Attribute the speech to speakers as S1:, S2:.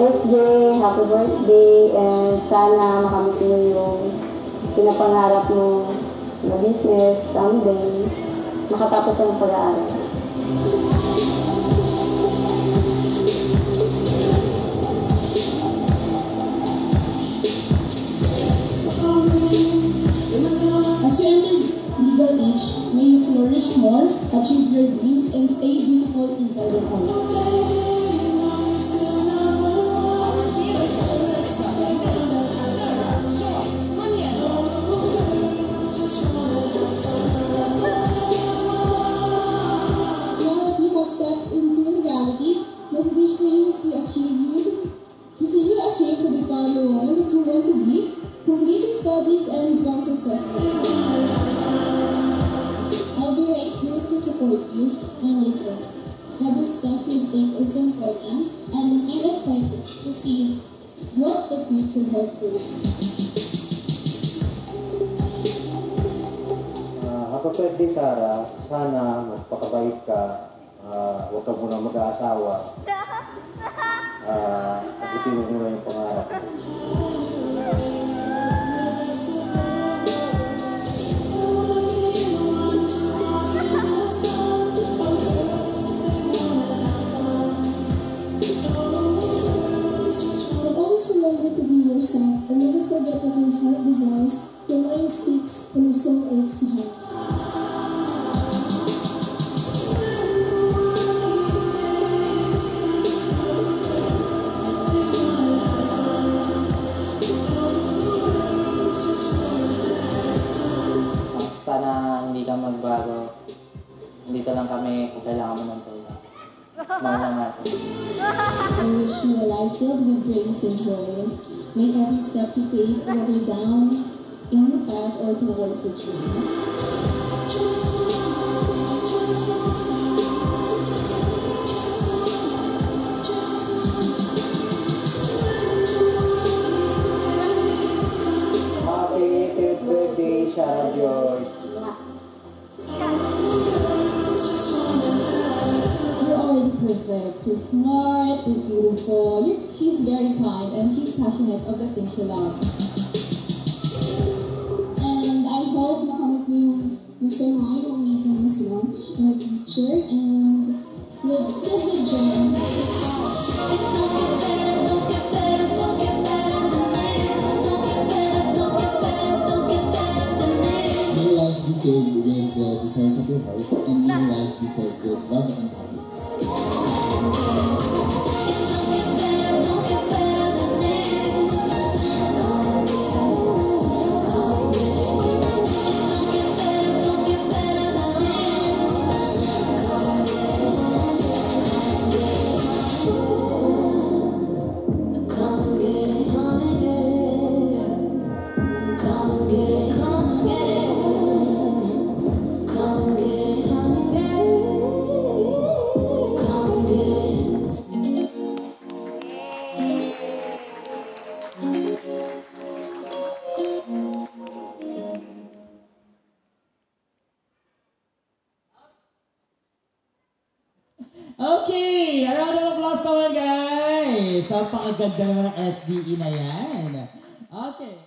S1: SJ, happy birthday, and sana makamit mo yung pinapangarap mo na business someday, makatapos ng pag-aaral.
S2: As you enter legal age, may you flourish more, achieve your dreams, and stay beautiful inside your home. Step into reality, my wish for you is to see you achieve to become the woman that you want to be, complete your studies and become successful. I'll be right here to support you and listen. Every step you take is important, and I'm excited to see what the future holds for you.
S3: Happy birthday, Sarah. Sana magpakabait ka. Huwag ka muna mag-aasawa. Abutin mo muna yung pangarap.
S2: But always remember to be yourself and never forget that your heart desires, your mind speaks, and your soul aches to help.
S4: Sana hindi ka magbago. Dito lang kami kung kailangan mo ng tulong. Mahal lang natin.
S2: I wish you a life filled with grace and joy. May every step you take, whether down in your path or towards a dream.
S3: Happy 8th birthday, Sarah Joyce.
S2: You're already perfect. You're smart, you're beautiful. She's very kind and she's passionate of the things she loves. And I hope makamit mo yung gusto mo yung dreams mo in the future and live the dream.
S5: May life be filled with the desires of your heart, and may life be filled with love and happiness.
S6: Okay, a round of applause naman guys. Napakaganda naman ng SDE na yan. Okay.